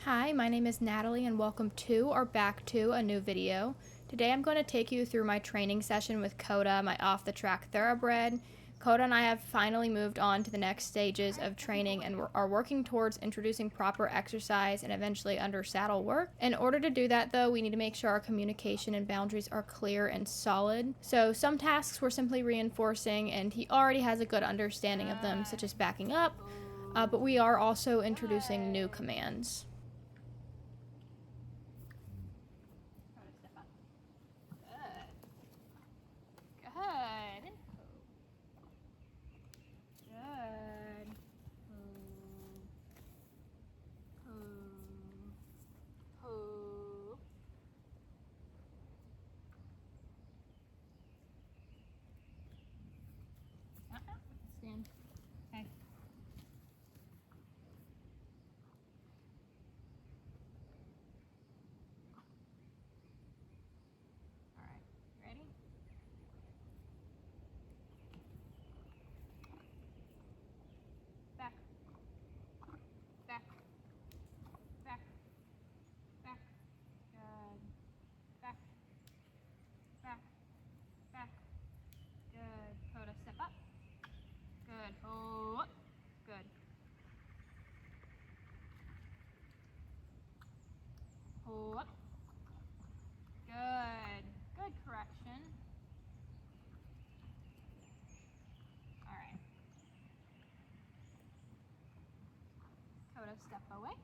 Hi, my name is Natalie and welcome to or back to a new video. Today I'm going to take you through my training session with Koda, my off-the-track thoroughbred. Koda and I have finally moved on to the next stages of training and are working towards introducing proper exercise and eventually under saddle work. In order to do that though, we need to make sure our communication and boundaries are clear and solid. So some tasks we're simply reinforcing and he already has a good understanding of them, such as backing up, but we are also introducing new commands. Stand. Okay. All right. Ready? Back. Back. Back. Back. Good. Back. Back. Back. Good. Koda, step up. Good. Oh. Good. Hold. Good. Good correction. All right. Koda, step away.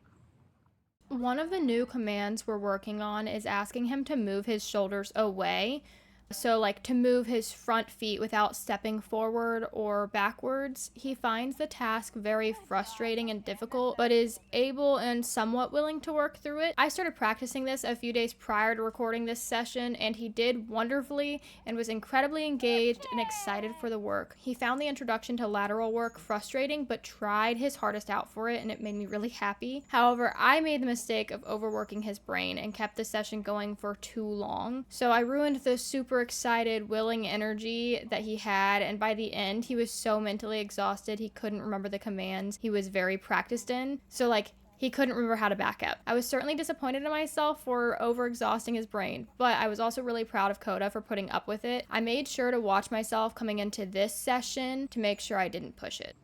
One of the new commands we're working on is asking him to move his shoulders away. So like to move his front feet without stepping forward or backwards. He finds the task very frustrating and difficult, but is able and somewhat willing to work through it. I started practicing this a few days prior to recording this session, and he did wonderfully and was incredibly engaged and excited for the work. He found the introduction to lateral work frustrating, but tried his hardest out for it, and it made me really happy. However, I made the mistake of overworking his brain and kept the session going for too long. So I ruined the super excited, willing energy that he had, and by the end, he was so mentally exhausted he couldn't remember the commands he was very practiced in. So he couldn't remember how to back up. I was certainly disappointed in myself for overexhausting his brain, but I was also really proud of Koda for putting up with it. I made sure to watch myself coming into this session to make sure I didn't push it.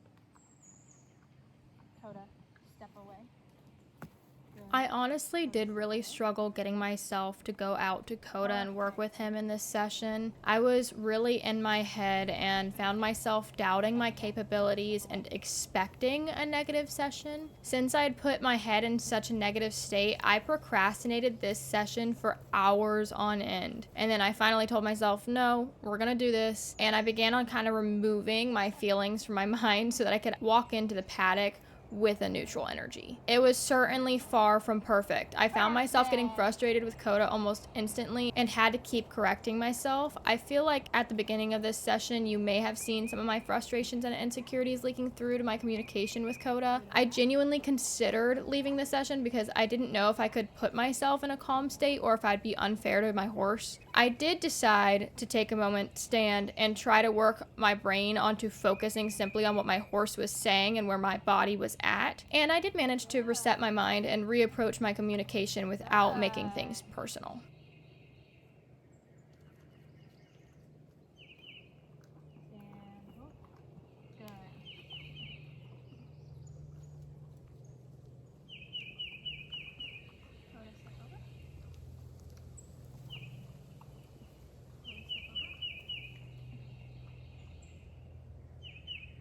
Koda, step away. I honestly did really struggle getting myself to go out to Koda and work with him in this session. I was really in my head and found myself doubting my capabilities and expecting a negative session. Since I had put my head in such a negative state, I procrastinated this session for hours on end. And then I finally told myself, no, we're gonna do this. And I began on kind of removing my feelings from my mind so that I could walk into the paddock with a neutral energy. It was certainly far from perfect. I found myself getting frustrated with Koda almost instantly and had to keep correcting myself. I feel like at the beginning of this session, you may have seen some of my frustrations and insecurities leaking through to my communication with Koda. I genuinely considered leaving the session because I didn't know if I could put myself in a calm state or if I'd be unfair to my horse. I did decide to take a moment, stand, and try to work my brain onto focusing simply on what my horse was saying and where my body was at. And I did manage to reset my mind and reapproach my communication without making things personal.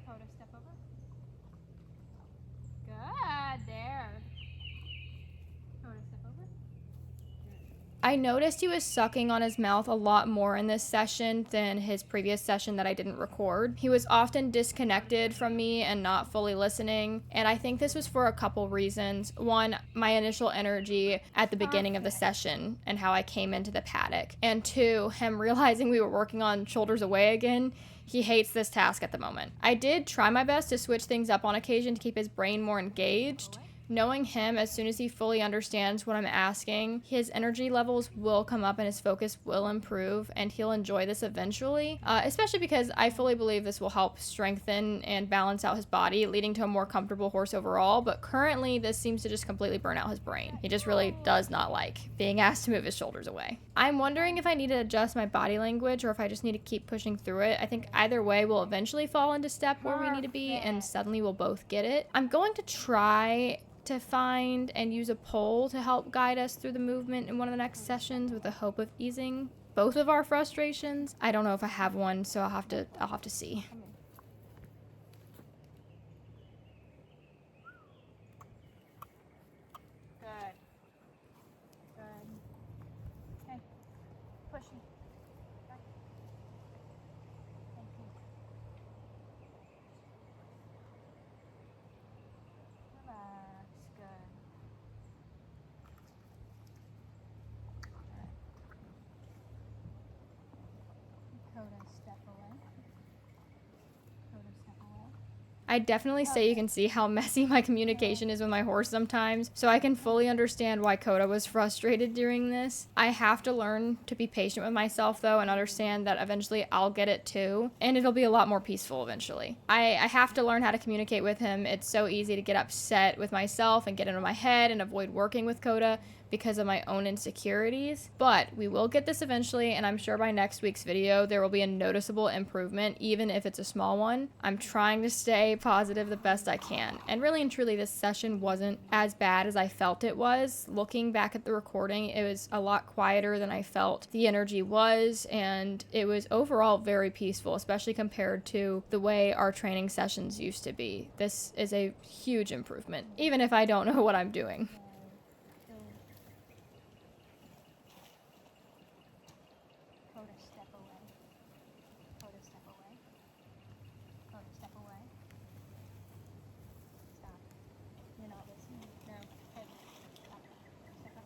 Koda, step over. Good, there. Koda, step over. I noticed he was sucking on his mouth a lot more in this session than his previous session that I didn't record. He was often disconnected from me and not fully listening, and I think this was for a couple reasons. One, my initial energy at the beginning of the session and how I came into the paddock. And two, him realizing we were working on shoulders away again. He hates this task at the moment. I did try my best to switch things up on occasion to keep his brain more engaged, Knowing him, as soon as he fully understands what I'm asking, his energy levels will come up and his focus will improve, and he'll enjoy this eventually, especially because I fully believe this will help strengthen and balance out his body, leading to a more comfortable horse overall. But currently, this seems to just completely burn out his brain. He just really does not like being asked to move his shoulders away. I'm wondering if I need to adjust my body language or if I just need to keep pushing through it. I think either way we'll eventually fall into step where we need to be, and suddenly we'll both get it. I'm going to try to find and use a pole to help guide us through the movement in one of the next sessions with the hope of easing both of our frustrations. I don't know if I have one, so I'll have to see. Good. Good. Okay. Pushing. Right. Thank you. Relax. Good. Koda, step away. Koda, step away. I definitely say you can see how messy my communication is with my horse sometimes, so I can fully understand why Koda was frustrated during this. I have to learn to be patient with myself, though, and understand that eventually I'll get it too, and it'll be a lot more peaceful eventually. I have to learn how to communicate with him. It's so easy to get upset with myself and get into my head and avoid working with Koda because of my own insecurities, but we will get this eventually, and I'm sure by next week's video there will be a noticeable improvement, even if it's a small one. I'm trying to stay positive the best I can, and really and truly this session wasn't as bad as I felt it was. Looking back at the recording, it was a lot quieter than I felt the energy was, and it was overall very peaceful, especially compared to the way our training sessions used to be. This is a huge improvement, even if I don't know what I'm doing. Koda, step away. Koda, step away. Koda, step away. Stop. You're not listening. No. Hey. Stop. Step up.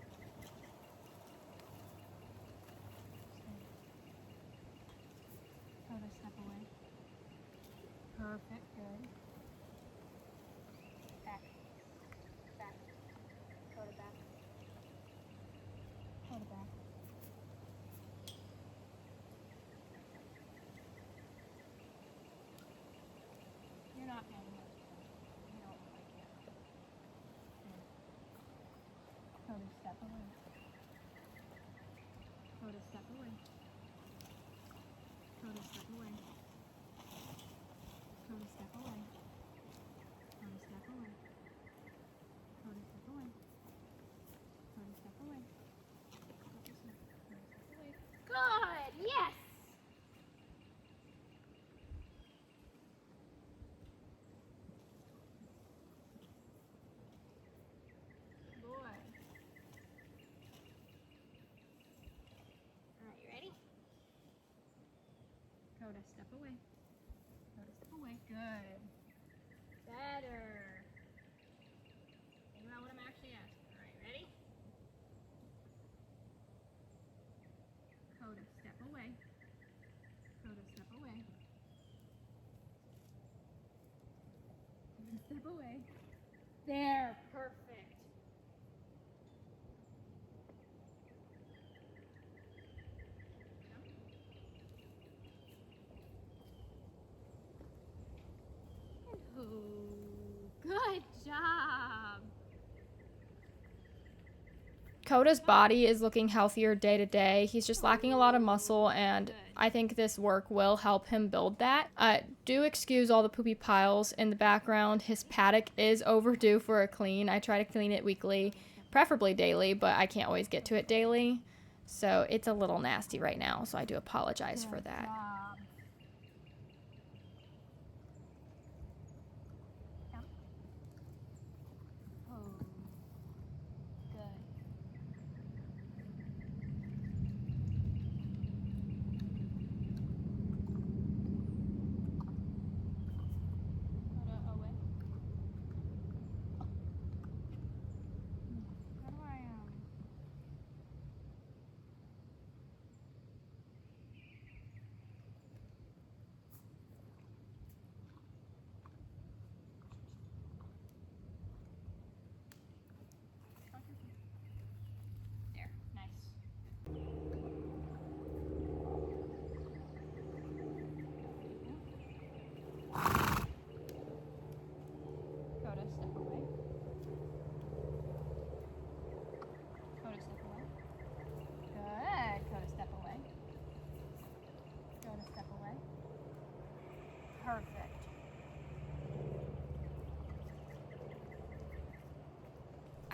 Koda, step away. Perfect. Good. Back. Back. Koda, back. Koda, back. You're not animal. You don't look like it. Koda, step away. Koda, step away. Koda, step away. Koda, step away. Koda, step away. Koda, step away. Koda, step away. Koda, step away. Good! Yes! Boy. Alright, you ready? Koda, step away. Koda, step away. Good. Better. Think about what I'm actually asking. Alright, ready? Koda, step away. Koda, step away. Koda, step away. There, perfect. Good job. Koda's body is looking healthier day to day. He's just lacking a lot of muscle, and I think this work will help him build that. Do excuse all the poopy piles in the background. His paddock is overdue for a clean. I try to clean it weekly, preferably daily, but I can't always get to it daily. So it's a little nasty right now, so I do apologize for that.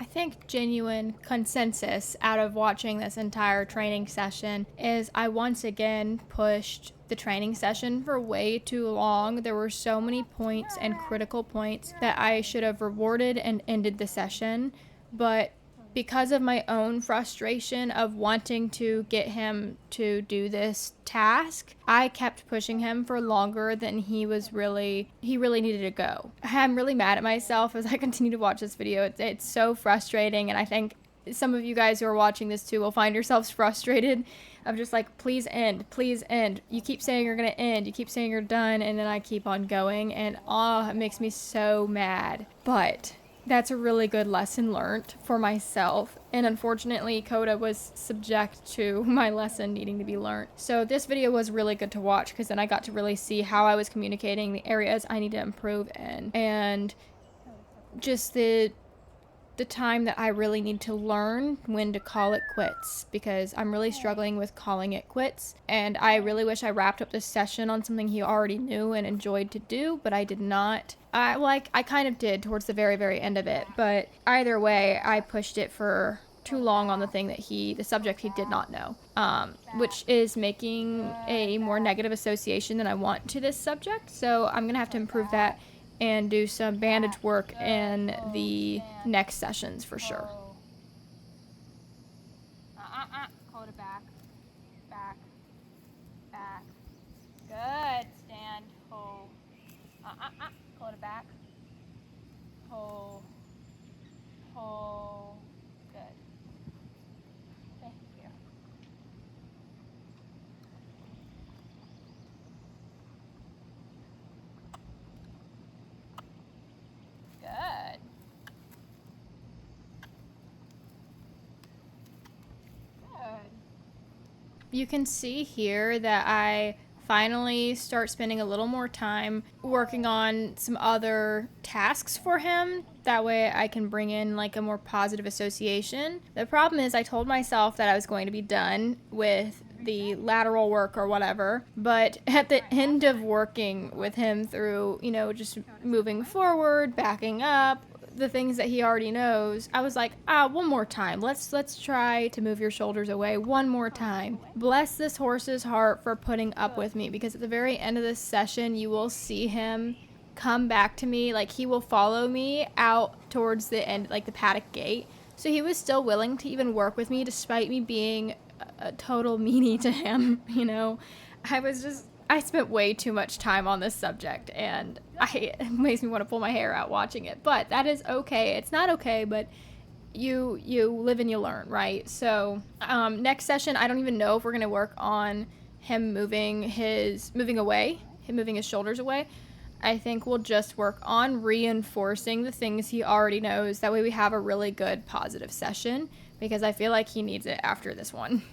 I think genuine consensus out of watching this entire training session is I once again pushed the training session for way too long. There were so many points and critical points that I should have rewarded and ended the session, but because of my own frustration of wanting to get him to do this task, I kept pushing him for longer than he really needed to go. I'm really mad at myself as I continue to watch this video. It's so frustrating, and I think some of you guys who are watching this too will find yourselves frustrated of just like, please end, please end. You keep saying you're gonna end, you keep saying you're done, and then I keep on going, and it makes me so mad. But that's a really good lesson learned for myself, and unfortunately Koda was subject to my lesson needing to be learned. So this video was really good to watch because then I got to really see how I was communicating, the areas I need to improve in, and just the time that I really need to learn when to call it quits, because I'm really struggling with calling it quits, and I really wish I wrapped up this session on something he already knew and enjoyed to do, but I did not. I kind of did towards the very, very end of it, but either way, I pushed it for too long on the subject he did not know, which is making a more negative association than I want to this subject, so I'm gonna have to improve that and do some bandage work in the next sessions for sure. Koda, back. Back. Back. Good. Stand. Hold. Koda, back. Hold. Hold. Good. Thank you. Good. Good. You can see here that I finally start spending a little more time working on some other tasks for him. That way I can bring in like a more positive association. The problem is I told myself that I was going to be done with the lateral work or whatever, but at the end of working with him through, just moving forward, backing up, the things that he already knows, I was like, one more time. Let's try to move your shoulders away one more time. Bless this horse's heart for putting up with me, because at the very end of this session, you will see him come back to me. Like, he will follow me out towards the end, like the paddock gate. So he was still willing to even work with me despite me being a total meanie to him, I spent way too much time on this subject, and it makes me want to pull my hair out watching it, but that is okay. It's not okay, but you live and you learn, right? So next session, I don't even know if we're going to work on him moving his shoulders away. I think we'll just work on reinforcing the things he already knows. That way we have a really good positive session, because I feel like he needs it after this one.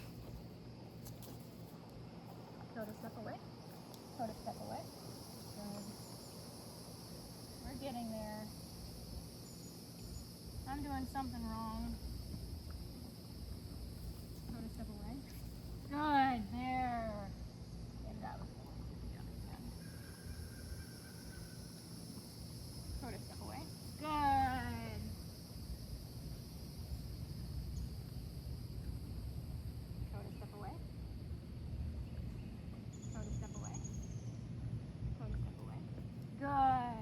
Koda, step away. Koda, step away. Good. We're getting there. I'm doing something wrong. Koda, step away. Good. There. Get it out. Koda, step away. Good. Koda, step away. Koda, step away. Koda, step away. Good.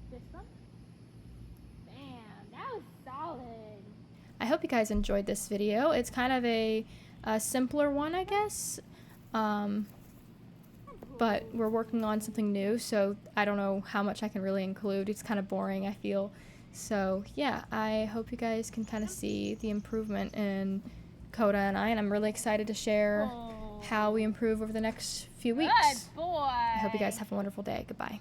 This one? Bam, that was solid. I hope you guys enjoyed this video. It's kind of a simpler one, I guess. But we're working on something new, so I don't know how much I can really include. It's kind of boring, I feel. So yeah, I hope you guys can kind of see the improvement in Koda and I'm really excited to share how we improve over the next few weeks. Good boy. I hope you guys have a wonderful day. Goodbye.